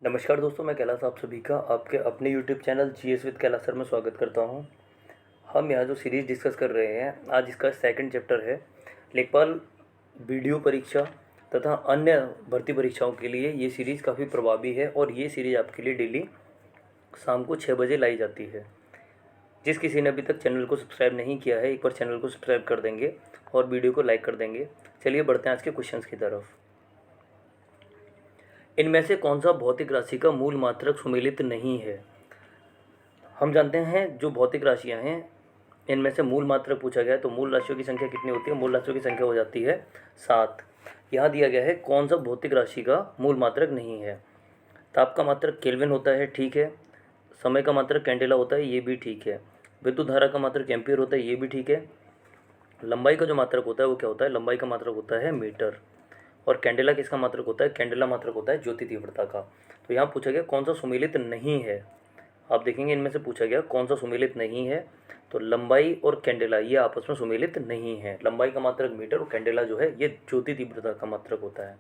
नमस्कार दोस्तों, मैं कैलाश आप सभी का आपके अपने YouTube channel GS with Kailash sir में स्वागत करता हूं। हम यहाँ जो सीरीज़ डिस्कस कर रहे हैं, आज इसका सेकंड चैप्टर है। लेखपाल वीडियो परीक्षा तथा अन्य भर्ती परीक्षाओं के लिए ये सीरीज़ काफ़ी प्रभावी है और ये सीरीज़ आपके लिए डेली शाम को 6 बजे लाई जाती है। जिस किसी ने अभी तक चैनल को सब्सक्राइब नहीं किया है, एक बार चैनल को सब्सक्राइब कर देंगे और वीडियो को लाइक कर देंगे। चलिए बढ़ते हैं आज के क्वेश्चन की तरफ। इनमें से कौन सा भौतिक राशि का मूल मात्रक सुमेलित नहीं है? हम जानते हैं जो भौतिक राशियां हैं, इनमें से मूल मात्रक पूछा गया है तो मूल राशियों की संख्या कितनी होती है? मूल राशियों की संख्या हो जाती है 7। यहाँ दिया गया है कौन सा भौतिक राशि का मूल मात्रक नहीं है। ताप का मात्रक केल्विन होता है, ठीक है। समय का मात्रक कैंडेला होता है, ये भी ठीक है। विद्युत धारा का मात्रक एम्पियर होता है, ये भी ठीक है। लंबाई का जो मात्रक होता है वो क्या होता है? लंबाई का मात्रक होता है मीटर। और कैंडेला किसका मात्रक होता है? कैंडेला मात्रक होता है ज्योति तीव्रता का। तो यहाँ पूछा गया कौन सा सुमेलित नहीं है। आप देखेंगे इनमें से पूछा गया कौन सा सुमेलित नहीं है, तो लंबाई और कैंडेला ये आपस में सुमेलित नहीं है। लंबाई का मात्रक मीटर और कैंडेला जो है ये ज्योति तीव्रता का मात्रक होता है।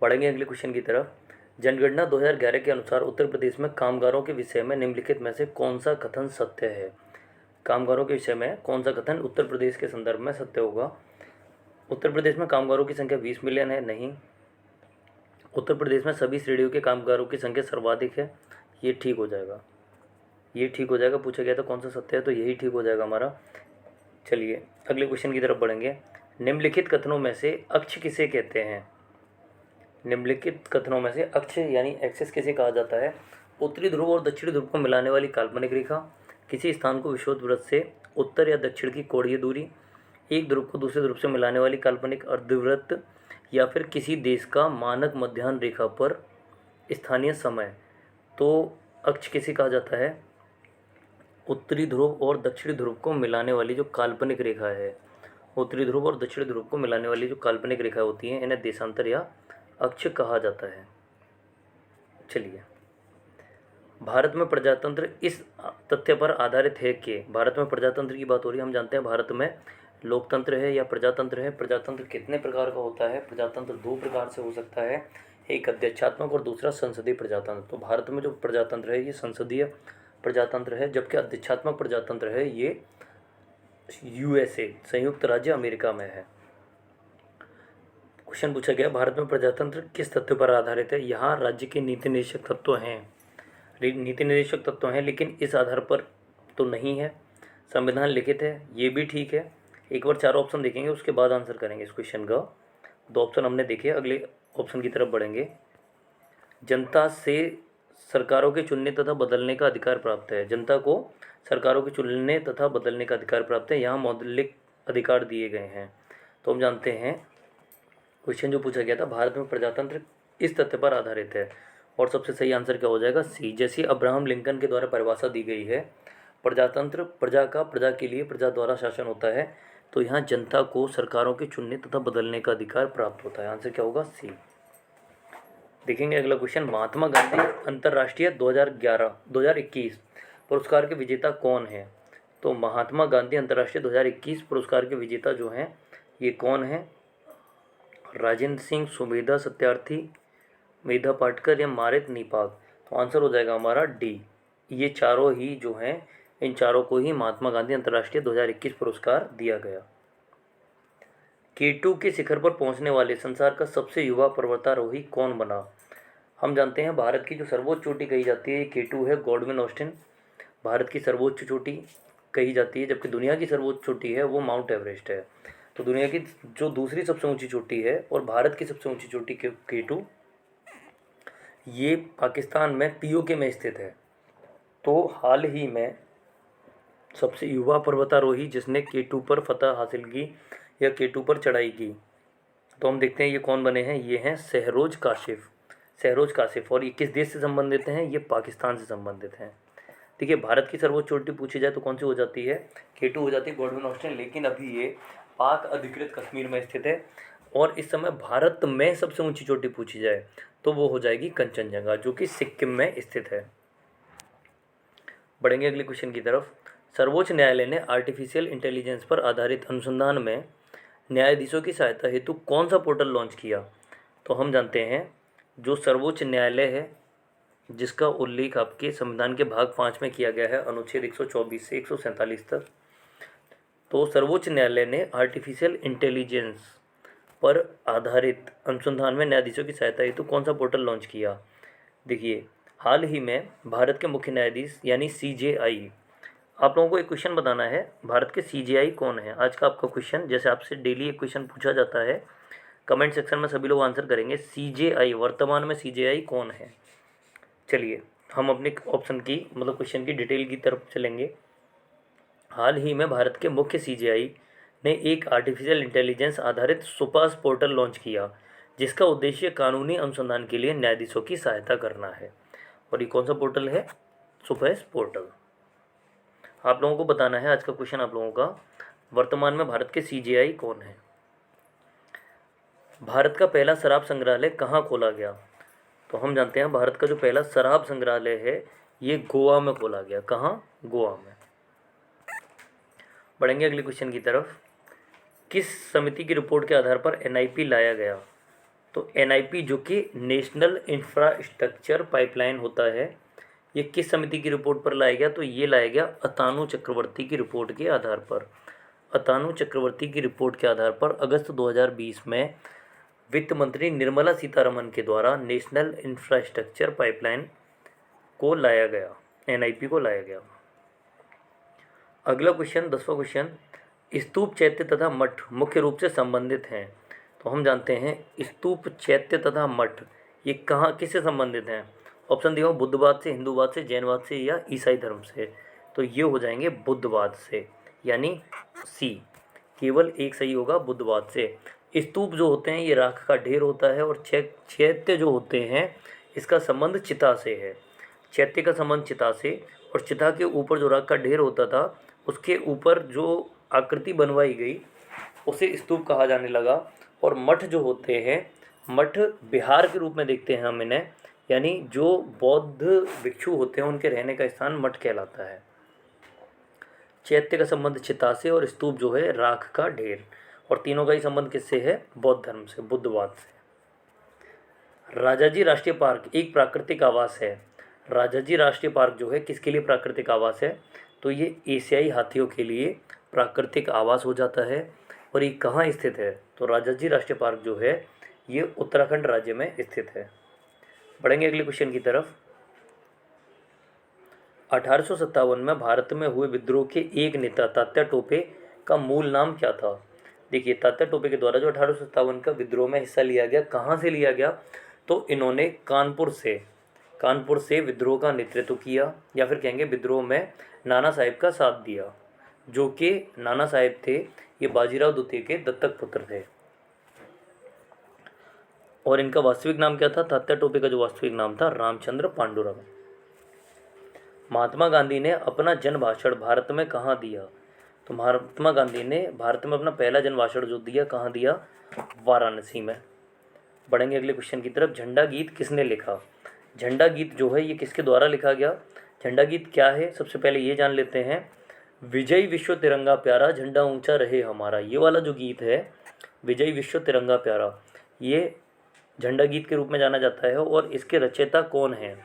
बढ़ेंगे अगले क्वेश्चन की तरफ। जनगणना 2011 के अनुसार उत्तर प्रदेश में कामगारों के विषय में निम्नलिखित में से कौन सा कथन सत्य है? कामगारों के विषय में कौन सा कथन उत्तर प्रदेश के संदर्भ में सत्य होगा? उत्तर प्रदेश में कामगारों की संख्या 20 मिलियन है, नहीं। उत्तर प्रदेश में सभी श्रेणियों के कामगारों की संख्या सर्वाधिक है, ये ठीक हो जाएगा। ये ठीक हो जाएगा। पूछा गया था कौन सा सत्य है, तो यही ठीक हो जाएगा हमारा। चलिए अगले क्वेश्चन की तरफ बढ़ेंगे। निम्नलिखित कथनों में से अक्ष किसे कहते हैं? निम्नलिखित कथनों में से अक्ष यानी एक्सिस किसे कहा जाता है? उत्तरी ध्रुव और दक्षिणी ध्रुव को मिलाने वाली काल्पनिक रेखा, किसी स्थान को विषुववृत्त से उत्तर या दक्षिण की कोणीय दूरी, एक ध्रुव को दूसरे ध्रुव से मिलाने वाली काल्पनिक अर्धवृत्त, या फिर किसी देश का मानक मध्याह्न रेखा पर स्थानीय समय। तो अक्ष किसे कहा जाता है? उत्तरी ध्रुव और दक्षिणी ध्रुव को मिलाने वाली जो काल्पनिक रेखा है, उत्तरी ध्रुव और दक्षिणी ध्रुव को मिलाने वाली जो काल्पनिक रेखा होती हैं, इन्हें देशांतर या अक्ष कहा जाता है। चलिए, भारत में प्रजातंत्र इस तथ्य पर आधारित है कि भारत में प्रजातंत्र की बात हो रही है। हम जानते हैं भारत में लोकतंत्र है या प्रजातंत्र है। प्रजातंत्र कितने प्रकार का होता है? प्रजातंत्र 2 प्रकार से हो सकता है, एक अध्यक्षात्मक और दूसरा संसदीय प्रजातंत्र। तो भारत में जो प्रजातंत्र है ये संसदीय प्रजातंत्र है, जबकि अध्यक्षात्मक प्रजातंत्र है ये यूएसए संयुक्त राज्य अमेरिका में है। क्वेश्चन पूछा गया भारत में प्रजातंत्र किस तथ्य पर आधारित है? यहाँ राज्य के नीति निर्देशक तत्व हैं, नीति निर्देशक तत्व हैं, लेकिन इस आधार पर तो नहीं है। संविधान लिखित है, ये भी ठीक है। एक बार 4 ऑप्शन देखेंगे, उसके बाद आंसर करेंगे इस क्वेश्चन का। 2 ऑप्शन हमने देखे, अगले ऑप्शन की तरफ बढ़ेंगे। जनता से सरकारों के चुनने तथा बदलने का अधिकार प्राप्त है। जनता को सरकारों के चुनने तथा बदलने का अधिकार प्राप्त है, यहाँ मौलिक अधिकार दिए गए हैं। तो हम जानते हैं क्वेश्चन जो पूछा गया था भारत में प्रजातंत्र इस तथ्य पर आधारित है, और सबसे सही आंसर क्या हो जाएगा? सी। जैसे अब्राहम लिंकन के द्वारा परिभाषा दी गई है, प्रजातंत्र प्रजा का, प्रजा के लिए, प्रजा द्वारा शासन होता है। तो यहाँ जनता को सरकारों के चुनने तथा बदलने का अधिकार प्राप्त होता है। आंसर क्या होगा? सी। देखेंगे अगला क्वेश्चन। महात्मा गांधी अंतर्राष्ट्रीय 2021 पुरस्कार के विजेता कौन है? तो महात्मा गांधी अंतर्राष्ट्रीय 2021 पुरस्कार के विजेता जो हैं ये कौन है? राजेंद्र सिंह, सुमेधा सत्यार्थी, मेधा पाटकर या मारित निपात। तो आंसर हो जाएगा हमारा डी। ये चारों ही जो हैं, इन चारों को ही महात्मा गांधी अंतर्राष्ट्रीय 2021 पुरस्कार दिया गया। K2 के शिखर पर पहुंचने वाले संसार का सबसे युवा पर्वतारोही कौन बना? हम जानते हैं भारत की जो सर्वोच्च चोटी कही जाती है K2 है, गॉडविन ऑस्टिन भारत की सर्वोच्च चोटी कही जाती है, जबकि दुनिया की सर्वोच्च चोटी है वो माउंट एवरेस्ट है। तो दुनिया की जो दूसरी सबसे ऊंची चोटी है और भारत की सबसे ऊंची चोटी K2 ये पाकिस्तान में पीओके में स्थित है। तो हाल ही में सबसे युवा पर्वतारोही जिसने K2 पर फतह हासिल की या K2 पर चढ़ाई की, तो हम देखते हैं ये कौन बने हैं। ये हैं शहरोज काशिफ। शहरोज काशिफ। और ये किस देश से संबंधित हैं? ये पाकिस्तान से संबंधित हैं। देखिए, भारत की सर्वोच्च चोटी पूछी जाए तो कौन सी हो जाती है? K2 हो जाती है, गॉडविन ऑस्टिन। लेकिन अभी ये पाक अधिकृत कश्मीर में स्थित है। और इस समय भारत में सबसे ऊंची चोटी पूछी जाए तो वो हो जाएगी कंचनजंगा, जो कि सिक्किम में स्थित है। बढ़ेंगे अगले क्वेश्चन की तरफ। सर्वोच्च न्यायालय ने आर्टिफिशियल इंटेलिजेंस पर आधारित अनुसंधान में न्यायाधीशों की सहायता हेतु कौन सा पोर्टल लॉन्च किया? तो हम जानते हैं जो सर्वोच्च न्यायालय है जिसका उल्लेख आपके संविधान के भाग 5 में किया गया है अनुच्छेद 124 से 147 तक, तो सर्वोच्च न्यायालय ने आर्टिफिशियल इंटेलिजेंस पर आधारित अनुसंधान में न्यायाधीशों की सहायता हेतु कौन सा पोर्टल लॉन्च किया? देखिए, हाल ही में भारत के मुख्य न्यायाधीश यानी सीजेआई, आप लोगों को एक क्वेश्चन बताना है, भारत के सीजेआई कौन है? आज का आपका क्वेश्चन, जैसे आपसे डेली एक क्वेश्चन पूछा जाता है, कमेंट सेक्शन में सभी लोग आंसर करेंगे, सीजेआई वर्तमान में सीजेआई कौन है? चलिए हम अपने ऑप्शन की मतलब क्वेश्चन की डिटेल की तरफ चलेंगे। हाल ही में भारत के मुख्य सीजेआई ने एक आर्टिफिशियल इंटेलिजेंस आधारित सुपास पोर्टल लॉन्च किया, जिसका उद्देश्य कानूनी अनुसंधान के लिए न्यायाधीशों की सहायता करना है। और ये कौन सा पोर्टल है? सुपास पोर्टल। आप लोगों को बताना है, आज का क्वेश्चन आप लोगों का, वर्तमान में भारत के सीजेआई कौन है? भारत का पहला शराब संग्रहालय कहाँ खोला गया? तो हम जानते हैं भारत का जो पहला शराब संग्रहालय है ये गोवा में खोला गया। कहाँ? गोवा में। बढ़ेंगे अगले क्वेश्चन की तरफ। किस समिति की रिपोर्ट के आधार पर एनआईपी लाया गया? तो एनआईपी जो कि नेशनल इंफ्रास्ट्रक्चर पाइपलाइन होता है, ये किस समिति की रिपोर्ट पर लाया गया? तो ये लाया गया अतानु चक्रवर्ती की रिपोर्ट के आधार पर। अतानु चक्रवर्ती की रिपोर्ट के आधार पर अगस्त 2020 में वित्त मंत्री निर्मला सीतारमन के द्वारा नेशनल इंफ्रास्ट्रक्चर पाइपलाइन को लाया गया, एनआईपी को लाया गया। अगला क्वेश्चन, 10वां क्वेश्चन, स्तूप, चैत्य तथा मठ मुख्य रूप से संबंधित हैं। तो हम जानते हैं स्तूप, चैत्य तथा मठ ये कहाँ किससे संबंधित हैं? ऑप्शन दिया हो बुद्धवाद से, हिंदूवाद से, जैनवाद से या ईसाई धर्म से। तो ये हो जाएंगे बुद्धवाद से, यानी सी, केवल एक सही होगा, बुद्धवाद से। स्तूप जो होते हैं ये राख का ढेर होता है, और चैत्य जो होते हैं इसका संबंध चिता से है। चैत्य का संबंध चिता से, और चिता के ऊपर जो राख का ढेर होता था उसके ऊपर जो आकृति बनवाई गई उसे स्तूप कहा जाने लगा। और मठ जो होते हैं, मठ विहार के रूप में देखते हैं हम इन्हें, यानी जो बौद्ध भिक्षु होते हैं उनके रहने का स्थान मठ कहलाता है। चैत्य का संबंध चिता से, और स्तूप जो है राख का ढेर, और तीनों का ही संबंध किससे है? बौद्ध धर्म से, बुद्धवाद से। राजाजी राष्ट्रीय पार्क एक प्राकृतिक आवास है। राजाजी राष्ट्रीय पार्क जो है किसके लिए प्राकृतिक आवास है? तो ये एशियाई हाथियों के लिए प्राकृतिक आवास हो जाता है। और ये कहाँ स्थित है? तो राजाजी राष्ट्रीय पार्क जो है ये उत्तराखंड राज्य में स्थित है। बढ़ेंगे अगले क्वेश्चन की तरफ। 1857 में भारत में हुए विद्रोह के एक नेता तात्या टोपे का मूल नाम क्या था? देखिए, तात्या टोपे के द्वारा जो 1857 का विद्रोह में हिस्सा लिया गया, कहाँ से लिया गया? तो इन्होंने कानपुर से विद्रोह का नेतृत्व किया, या फिर कहेंगे विद्रोह में नाना साहेब का साथ दिया, जो कि नाना साहेब थे ये बाजीराव द्वितीय के दत्तक पुत्र थे। और इनका वास्तविक नाम क्या था? तात्या टोपे का जो वास्तविक नाम था रामचंद्र पांडुरंग। महात्मा गांधी ने अपना जन भाषण भारत में कहाँ दिया? तो महात्मा गांधी ने भारत में अपना पहला जन भाषण जो दिया, कहाँ दिया? वाराणसी में। बढ़ेंगे अगले क्वेश्चन की तरफ। झंडा गीत किसने लिखा? झंडा गीत जो है ये किसके द्वारा लिखा गया? झंडा गीत क्या है सबसे पहले ये जान लेते हैं। विजय विश्व तिरंगा प्यारा, झंडा ऊंचा रहे हमारा, ये वाला जो गीत है विजय विश्व तिरंगा प्यारा, ये झंडा गीत के रूप में जाना जाता है। और इसके रचयिता कौन हैं?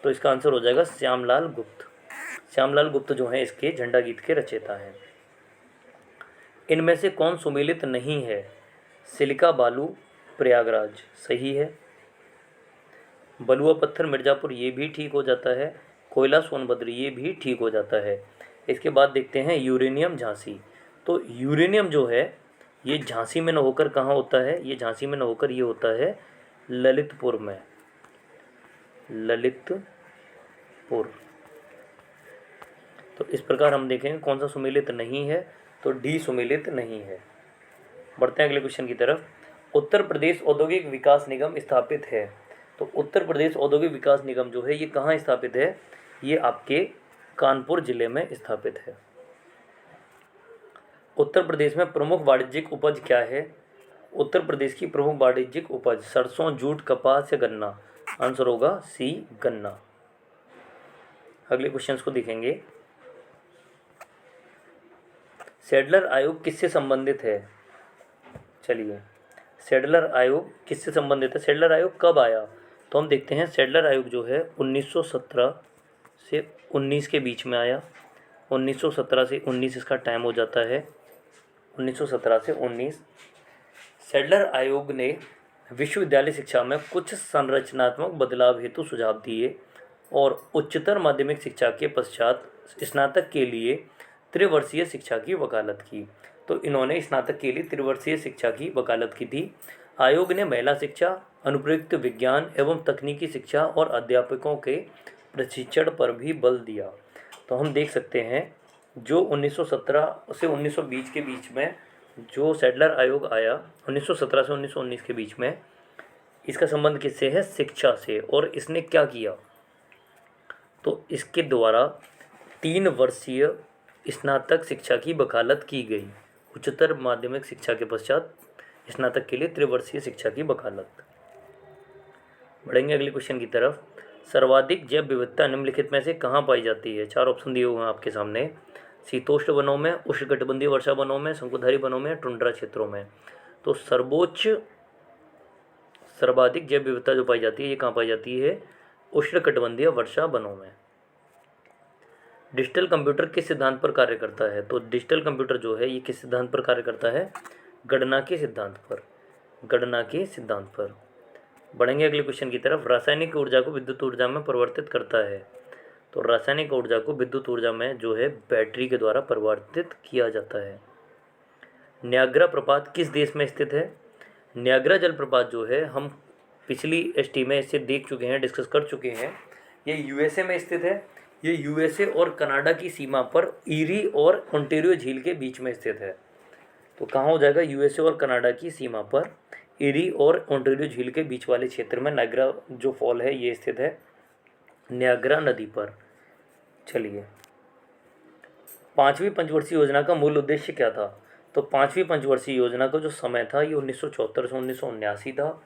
तो इसका आंसर हो जाएगा श्यामलाल गुप्त। श्यामलाल गुप्त जो हैं इसके झंडा गीत के रचयिता हैं। इनमें से कौन सुमेलित नहीं है? सिलिका बालू प्रयागराज सही है। बलुआ पत्थर मिर्ज़ापुर ये भी ठीक हो जाता है। कोयला सोनभद्र ये भी ठीक हो जाता है। इसके बाद देखते हैं यूरेनियम झांसी। तो यूरेनियम जो है ये झांसी में न होकर कहाँ होता है? ये झांसी में न होकर ये होता है ललितपुर में, ललितपुर। तो इस प्रकार हम देखेंगे कौन सा सुमेलित नहीं है, तो डी सुमेलित नहीं है। बढ़ते हैं अगले क्वेश्चन की तरफ। उत्तर प्रदेश औद्योगिक विकास निगम स्थापित है। तो उत्तर प्रदेश औद्योगिक विकास निगम जो है ये कहाँ स्थापित है? ये आपके कानपुर जिले में स्थापित है। उत्तर प्रदेश में प्रमुख वाणिज्यिक उपज क्या है? उत्तर प्रदेश की प्रमुख वाणिज्यिक उपज सरसों, जूट, कपास या गन्ना। आंसर होगा सी गन्ना। अगले क्वेश्चंस को देखेंगे। सैडलर आयोग किससे संबंधित है? चलिए, सैडलर आयोग किससे संबंधित है? सैडलर आयोग कब आया? तो हम देखते हैं सैडलर आयोग जो है 1917 से 19 के बीच में आया। 1917 से 19 इसका टाइम हो जाता है। 1917 से 19 सैडलर आयोग ने विश्वविद्यालय शिक्षा में कुछ संरचनात्मक बदलाव हेतु सुझाव दिए और उच्चतर माध्यमिक शिक्षा के पश्चात स्नातक के लिए त्रिवर्षीय शिक्षा की वकालत की। तो इन्होंने स्नातक के लिए त्रिवर्षीय शिक्षा की वकालत की थी। आयोग ने महिला शिक्षा, अनुप्रयुक्त विज्ञान एवं तकनीकी शिक्षा और अध्यापकों के प्रशिक्षण पर भी बल दिया। तो हम देख सकते हैं जो 1917 से 1920 के बीच में जो सैडलर आयोग आया 1917 से 1919 के बीच में, इसका संबंध किससे है? शिक्षा से। और इसने क्या किया? तो इसके द्वारा 3 वर्षीय स्नातक शिक्षा की वकालत की गई। उच्चतर माध्यमिक शिक्षा के पश्चात स्नातक के लिए त्रिवर्षीय शिक्षा की वकालत। बढ़ेंगे अगले क्वेश्चन की तरफ। सर्वाधिक जैव विविधता निम्नलिखित में से कहाँ पाई जाती है? 4 ऑप्शन दिए हुए हैं आपके सामने। शीतोष्ण वनों में, उष्णकटिबंधीय वर्षा वनों में, शंकुधारी वनों में, टुंड्रा क्षेत्रों में। तो सर्वाधिक जैव विविधता जो पाई जाती है ये कहाँ पाई जाती है? उष्णकटिबंधीय वर्षा वनों में। डिजिटल कंप्यूटर किस सिद्धांत पर कार्य करता है? तो डिजिटल कंप्यूटर जो है ये किस सिद्धांत पर कार्य करता है? गणना के सिद्धांत पर। गणना के सिद्धांत पर। बढ़ेंगे अगले क्वेश्चन की तरफ। रासायनिक ऊर्जा को विद्युत ऊर्जा में परिवर्तित करता है। तो रासायनिक ऊर्जा को विद्युत ऊर्जा में जो है बैटरी के द्वारा परिवर्तित किया जाता है। न्याग्रा प्रपात किस देश में स्थित है? न्याग्रा जलप्रपात जो है हम पिछली एसटी में इसे देख चुके हैं, डिस्कस कर चुके हैं। ये यूएसए में स्थित है। ये यूएसए और कनाडा की सीमा पर ईरी और ओंटारियो झील के बीच में स्थित है। तो कहाँ हो जाएगा? यूएसए और कनाडा की सीमा पर ईरी और ओंटारियो झील के बीच वाले क्षेत्र में नायग्रा जो फॉल है ये स्थित है न्याग्रा नदी पर। चलिए, 5वीं पंचवर्षीय योजना का मूल उद्देश्य क्या था? तो 5वीं पंचवर्षीय योजना का जो समय था ये 1974 से 1979 था,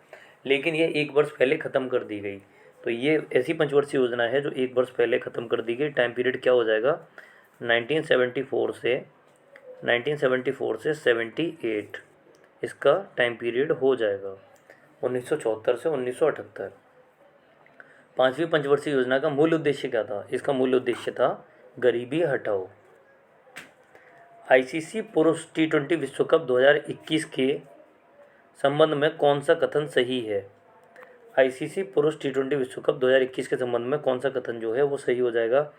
लेकिन ये 1 वर्ष पहले ख़त्म कर दी गई। तो ये ऐसी पंचवर्षीय योजना है जो 1 वर्ष पहले ख़त्म कर दी गई। टाइम पीरियड क्या हो जाएगा? 1974 से 78 इसका टाइम पीरियड हो जाएगा। 1974 से 1978। 5वीं पंचवर्षीय योजना का मूल उद्देश्य क्या था? इसका मूल उद्देश्य था गरीबी हटाओ। आईसीसी पुरुष T20 विश्व कप 2021 के संबंध में कौन सा कथन सही है? आईसीसी पुरुष T20 विश्व कप 2021 के संबंध में कौन सा कथन जो है वो सही हो जाएगा?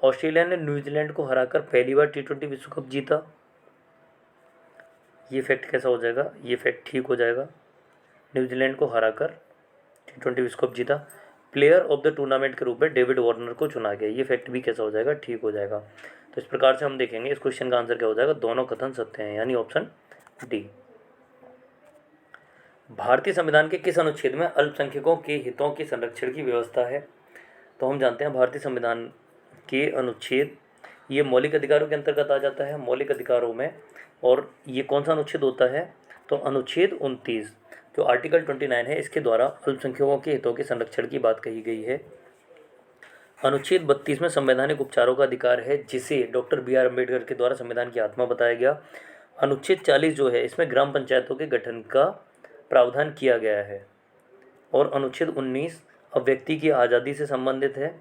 ऑस्ट्रेलिया ने न्यूजीलैंड को हराकर पहली बार T20 विश्व कप जीता। ये फैक्ट कैसा हो जाएगा? ये फैक्ट ठीक हो जाएगा। न्यूजीलैंड को हराकर T20 विश्व कप जीता। प्लेयर ऑफ द टूर्नामेंट के रूप में डेविड वार्नर को चुना गया। ये फैक्ट भी कैसा हो जाएगा? ठीक हो जाएगा। तो इस प्रकार से हम देखेंगे इस क्वेश्चन का आंसर क्या हो जाएगा? दोनों कथन सत्य हैं, यानी ऑप्शन डी। भारतीय संविधान के किस अनुच्छेद में अल्पसंख्यकों के हितों के संरक्षण की व्यवस्था है? तो हम जानते हैं भारतीय संविधान के अनुच्छेद ये मौलिक अधिकारों के अंतर्गत आ जाता है, मौलिक अधिकारों में। और ये कौन सा अनुच्छेद होता है? तो अनुच्छेद 29 जो आर्टिकल 29 है, इसके द्वारा अल्पसंख्यकों के हितों के संरक्षण की बात कही गई है। अनुच्छेद 32 में संवैधानिक उपचारों का अधिकार है, जिसे डॉक्टर BR अम्बेडकर के द्वारा संविधान की आत्मा बताया गया। अनुच्छेद 40 जो है इसमें ग्राम पंचायतों के गठन का प्रावधान किया गया है। और अनुच्छेद 19 अब व्यक्ति की आज़ादी से संबंधित है।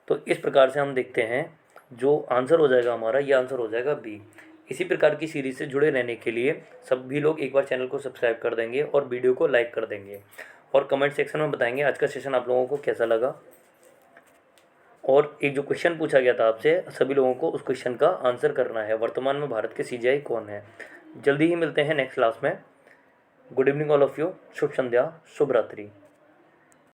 तो इस प्रकार से हम देखते हैं जो आंसर हो जाएगा हमारा, ये आंसर हो जाएगा बी। इसी प्रकार की सीरीज़ से जुड़े रहने के लिए सभी लोग एक बार चैनल को सब्सक्राइब कर देंगे और वीडियो को लाइक कर देंगे और कमेंट सेक्शन में बताएंगे आज का सेशन आप लोगों को कैसा लगा। और एक जो क्वेश्चन पूछा गया था आपसे, सभी लोगों को उस क्वेश्चन का आंसर करना है। वर्तमान में भारत के CGI कौन है? जल्दी ही मिलते हैं नेक्स्ट क्लास में। Good evening all of you. शुभ संध्या, शुभ रात्रि।